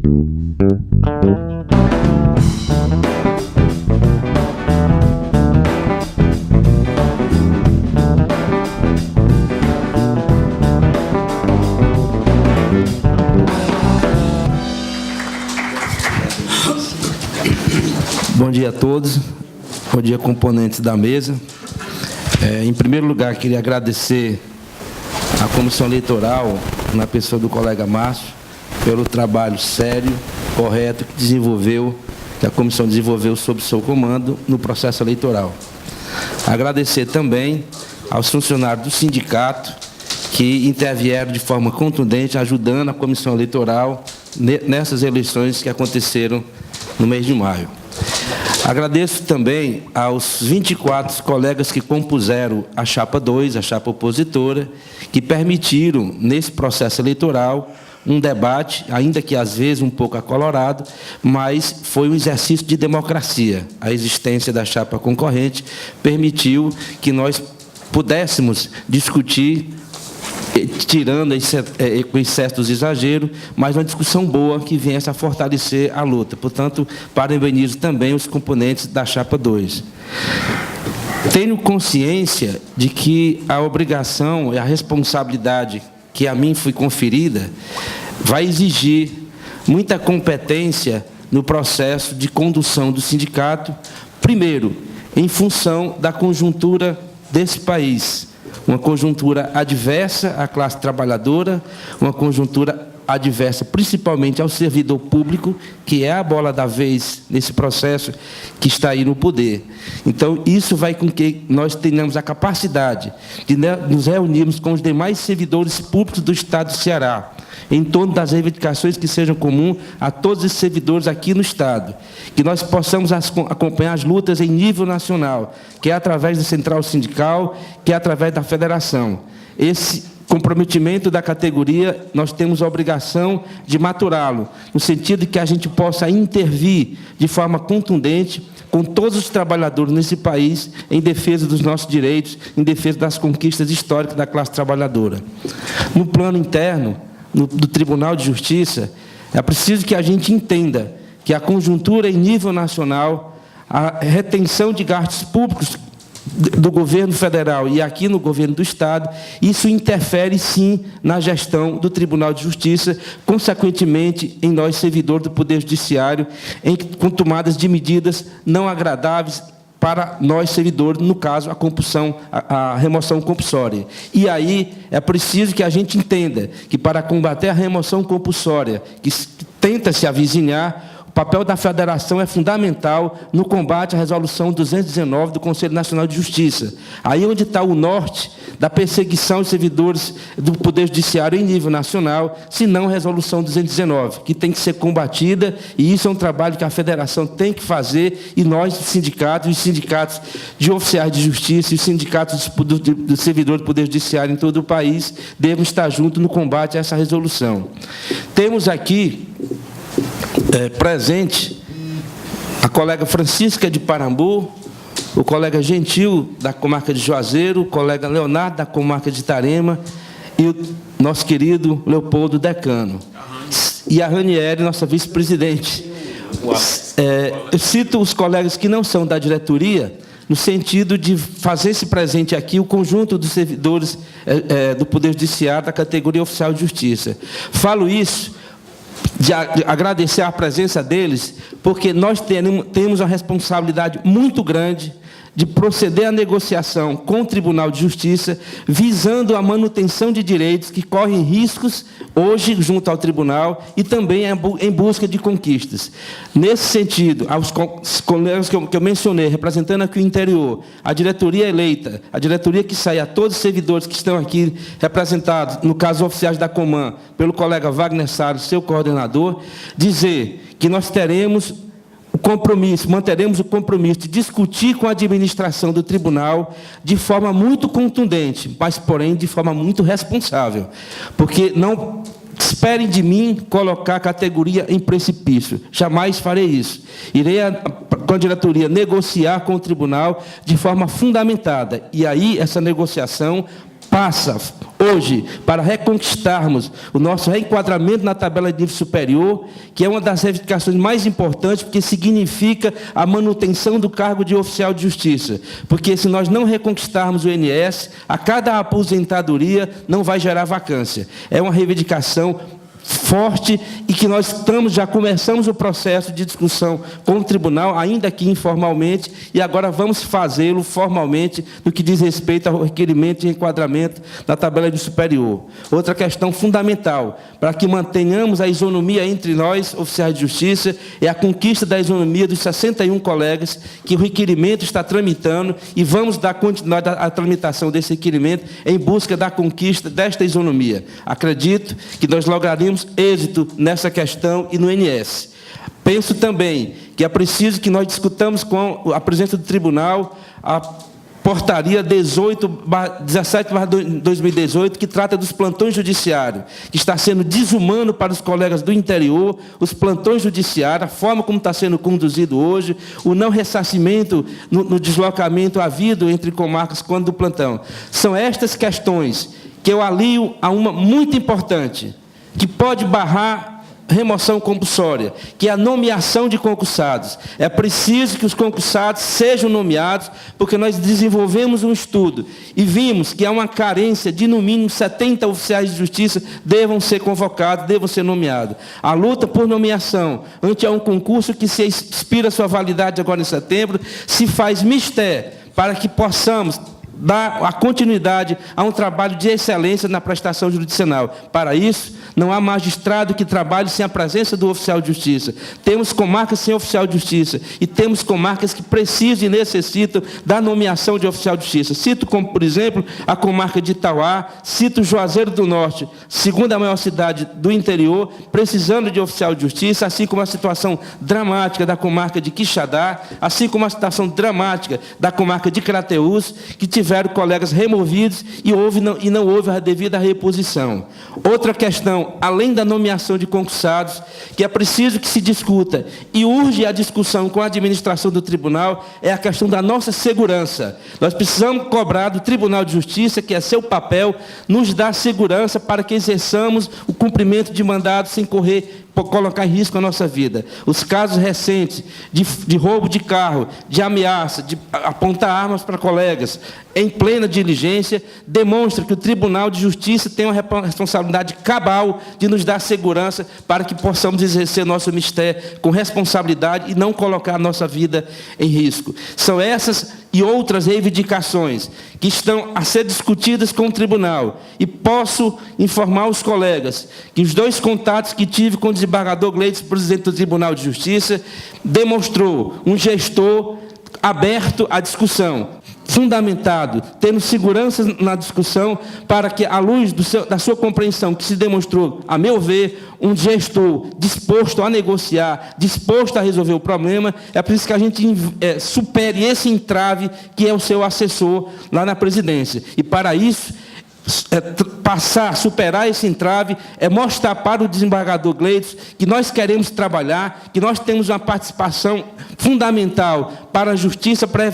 Bom dia a todos, bom dia, componentes da mesa. Em primeiro lugar, queria agradecer à Comissão Eleitoral, na pessoa do colega Márcio, pelo trabalho sério, correto, que a comissão desenvolveu sob seu comando no processo eleitoral. Agradecer também aos funcionários do sindicato que intervieram de forma contundente, ajudando a comissão eleitoral nessas eleições que aconteceram no mês de maio. Agradeço também aos 24 colegas que compuseram a chapa 2, a chapa opositora, que permitiram, nesse processo eleitoral, um debate, ainda que às vezes um pouco acolorado, mas foi um exercício de democracia. A existência da chapa concorrente permitiu que nós pudéssemos discutir, tirando com excesso de exagero, mas uma discussão boa que viesse a fortalecer a luta. Portanto, parabenizo também os componentes da chapa 2. Tenho consciência de que a obrigação e a responsabilidade que a mim foi conferida vai exigir muita competência no processo de condução do sindicato, primeiro, em função da conjuntura desse país, uma conjuntura adversa à classe trabalhadora, uma conjuntura adversa principalmente ao servidor público, que é a bola da vez nesse processo que está aí no poder. Então, isso vai com que nós tenhamos a capacidade de nos reunirmos com os demais servidores públicos do Estado do Ceará, em torno das reivindicações que sejam comuns a todos os servidores aqui no Estado, que nós possamos acompanhar as lutas em nível nacional, que é através da central sindical, que é através da federação. Esse comprometimento da categoria, nós temos a obrigação de maturá-lo, no sentido de que a gente possa intervir de forma contundente com todos os trabalhadores nesse país em defesa dos nossos direitos, em defesa das conquistas históricas da classe trabalhadora. No plano interno, do Tribunal de Justiça, é preciso que a gente entenda que a conjuntura em nível nacional, a retenção de gastos públicos do governo federal e aqui no governo do Estado, isso interfere, sim, na gestão do Tribunal de Justiça, consequentemente, em nós, servidores do Poder Judiciário, com tomadas de medidas não agradáveis para nós, servidores, no caso, a remoção compulsória. E aí é preciso que a gente entenda que, para combater a remoção compulsória, que tenta se avizinhar, o papel da federação é fundamental no combate à resolução 219 do Conselho Nacional de Justiça. Aí onde está o norte da perseguição de servidores do Poder Judiciário em nível nacional, se não a resolução 219, que tem que ser combatida, e isso é um trabalho que a federação tem que fazer, e nós, os sindicatos de oficiais de justiça e os sindicatos de servidores do Poder Judiciário em todo o país, devem estar juntos no combate a essa resolução. Temos aqui presente a colega Francisca de Parambu, o colega Gentil, da comarca de Juazeiro, o colega Leonardo, da comarca de Itarema, e o nosso querido Leopoldo Decano. E a Ranieri, nossa vice-presidente. Eu cito os colegas que não são da diretoria, no sentido de fazer-se presente aqui o conjunto dos servidores do Poder Judiciário da categoria oficial de justiça. Falo isso de agradecer a presença deles, porque nós temos uma responsabilidade muito grande de proceder à negociação com o Tribunal de Justiça, visando a manutenção de direitos que correm riscos hoje junto ao Tribunal e também em busca de conquistas. Nesse sentido, aos colegas que eu mencionei, representando aqui o interior, a diretoria eleita, a diretoria que sai a todos os servidores que estão aqui representados, no caso oficiais da Coman, pelo colega Wagner Salles, seu coordenador, dizer que nós manteremos o compromisso de discutir com a administração do tribunal de forma muito contundente, mas, porém, de forma muito responsável, porque não esperem de mim colocar a categoria em precipício, jamais farei isso. Irei, com a diretoria, negociar com o tribunal de forma fundamentada, e aí essa negociação passa hoje para reconquistarmos o nosso reenquadramento na tabela de nível superior, que é uma das reivindicações mais importantes, porque significa a manutenção do cargo de oficial de justiça. Porque se nós não reconquistarmos o INS, a cada aposentadoria não vai gerar vacância. É uma reivindicação forte e que nós já começamos o processo de discussão com o tribunal, ainda que informalmente, e agora vamos fazê-lo formalmente no que diz respeito ao requerimento de enquadramento na tabela de superior. Outra questão fundamental, para que mantenhamos a isonomia entre nós, oficiais de justiça, é a conquista da isonomia dos 61 colegas que o requerimento está tramitando, e vamos dar continuidade à tramitação desse requerimento em busca da conquista desta isonomia. Acredito que nós lograremos êxito nessa questão e no INS. Penso também que é preciso que nós discutamos com a presença do tribunal a portaria 17/2018, que trata dos plantões judiciários, que está sendo desumano para os colegas do interior, os plantões judiciários, a forma como está sendo conduzido hoje, o não ressarcimento no deslocamento havido entre comarcas quando do plantão. São estas questões que eu alio a uma muito importante, que pode barrar remoção compulsória, que é a nomeação de concursados. É preciso que os concursados sejam nomeados, porque nós desenvolvemos um estudo e vimos que há uma carência de, no mínimo, 70 oficiais de justiça devam ser convocados, devam ser nomeados. A luta por nomeação ante um concurso que se expira sua validade agora em setembro, se faz mistério para que possamos dar a continuidade a um trabalho de excelência na prestação jurisdicional. Para isso, não há magistrado que trabalhe sem a presença do oficial de justiça. Temos comarcas sem oficial de justiça e temos comarcas que precisam e necessitam da nomeação de oficial de justiça. Cito como, por exemplo, a comarca de Itauá, cito Juazeiro do Norte, segunda maior cidade do interior, precisando de oficial de justiça, assim como a situação dramática da comarca de Quixadá, assim como a situação dramática da comarca de Crateús, que tiveram colegas removidos e não houve a devida reposição. Outra questão, além da nomeação de concursados, que é preciso que se discuta e urge a discussão com a administração do tribunal, é a questão da nossa segurança. Nós precisamos cobrar do Tribunal de Justiça, que é seu papel, nos dar segurança para que exerçamos o cumprimento de mandados sem colocar em risco a nossa vida. Os casos recentes de roubo de carro, de ameaça, de apontar armas para colegas, em plena diligência, demonstra que o Tribunal de Justiça tem uma responsabilidade cabal de nos dar segurança para que possamos exercer nosso mistério com responsabilidade e não colocar a nossa vida em risco. São essas e outras reivindicações que estão a ser discutidas com o Tribunal. E posso informar os colegas que os 2 contatos que tive com o desembargador Gleides, presidente do Tribunal de Justiça, demonstrou um gestor aberto à discussão, fundamentado, tendo segurança na discussão, para que, à luz da sua compreensão, que se demonstrou, a meu ver, um gestor disposto a negociar, disposto a resolver o problema, é por isso que a gente supere esse entrave que é o seu assessor lá na presidência. E, para isso, superar esse entrave, é mostrar para o desembargador Gleides que nós queremos trabalhar, que nós temos uma participação fundamental para a justiça, para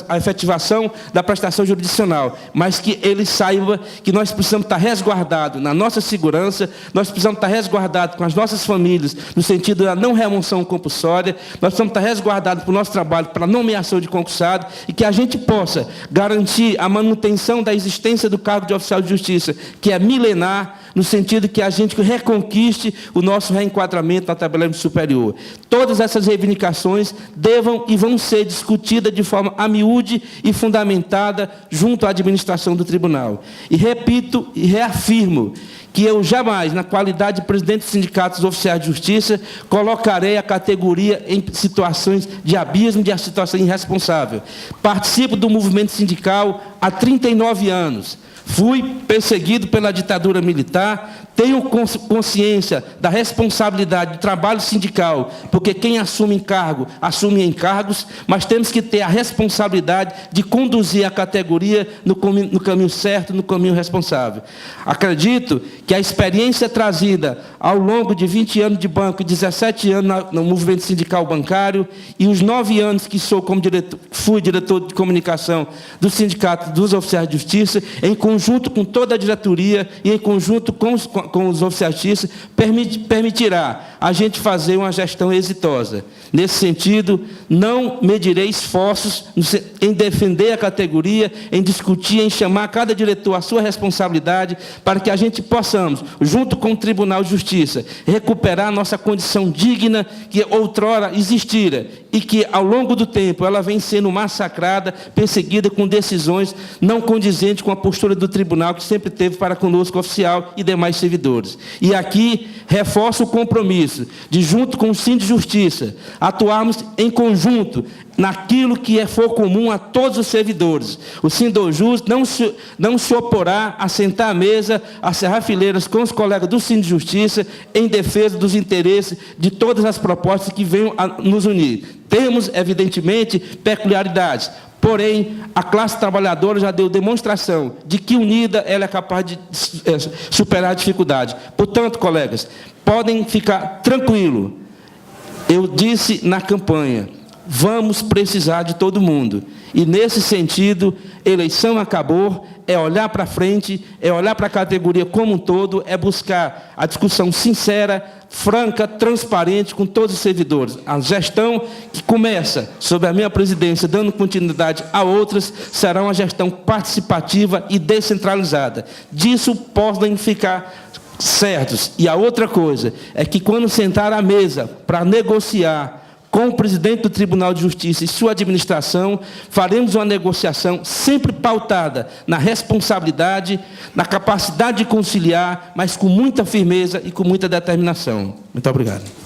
a efetivação da prestação jurisdicional, mas que ele saiba que nós precisamos estar resguardados na nossa segurança, nós precisamos estar resguardados com as nossas famílias, no sentido da não remoção compulsória, nós precisamos estar resguardados para o nosso trabalho, para a nomeação de concursado, e que a gente possa garantir a manutenção da existência do cargo de oficial de justiça, que é milenar, no sentido que a gente reconquiste o nosso reenquadramento na tabela superior. Todas essas reivindicações devam e vão ser discutidas de forma a miúde e fundamentada junto à administração do tribunal. E repito e reafirmo que eu jamais, na qualidade de presidente dos sindicatos oficiais de justiça, colocarei a categoria em situações de abismo, de situação irresponsável. Participo do movimento sindical há 39 anos. Fui perseguido pela ditadura militar, tenho consciência da responsabilidade do trabalho sindical, porque quem assume encargo, assume encargos, mas temos que ter a responsabilidade de conduzir a categoria no caminho certo, no caminho responsável. Acredito que a experiência trazida ao longo de 20 anos de banco, 17 anos no movimento sindical bancário, e os 9 anos que fui diretor de comunicação do Sindicato dos Oficiais de Justiça, em conjunto com toda a diretoria e em conjunto com os oficiais de justiça, permitirá a gente fazer uma gestão exitosa. Nesse sentido, não medirei esforços em defender a categoria, em discutir, em chamar cada diretor à sua responsabilidade, para que a gente possamos, junto com o Tribunal de Justiça, recuperar a nossa condição digna que outrora existira e que, ao longo do tempo, ela vem sendo massacrada, perseguida com decisões não condizentes com a postura do tribunal que sempre teve para conosco, oficial e demais servidores. E aqui reforço o compromisso de, junto com o Síndico de Justiça, atuarmos em conjunto naquilo que for comum a todos os servidores. O Sindojus não se oporá a sentar à mesa, a cerrar fileiras com os colegas do Síndico de Justiça em defesa dos interesses de todas as propostas que venham a nos unir. Temos, evidentemente, peculiaridades, porém, a classe trabalhadora já deu demonstração de que unida ela é capaz de superar a dificuldade. Portanto, colegas, podem ficar tranquilos. Eu disse na campanha, vamos precisar de todo mundo. E, nesse sentido, eleição acabou, é olhar para frente, é olhar para a categoria como um todo, é buscar a discussão sincera, franca, transparente com todos os servidores. A gestão que começa sob a minha presidência, dando continuidade a outras, será uma gestão participativa e descentralizada. Disso podem ficar certos. E a outra coisa é que, quando sentar à mesa para negociar com o presidente do Tribunal de Justiça e sua administração, faremos uma negociação sempre pautada na responsabilidade, na capacidade de conciliar, mas com muita firmeza e com muita determinação. Muito obrigado.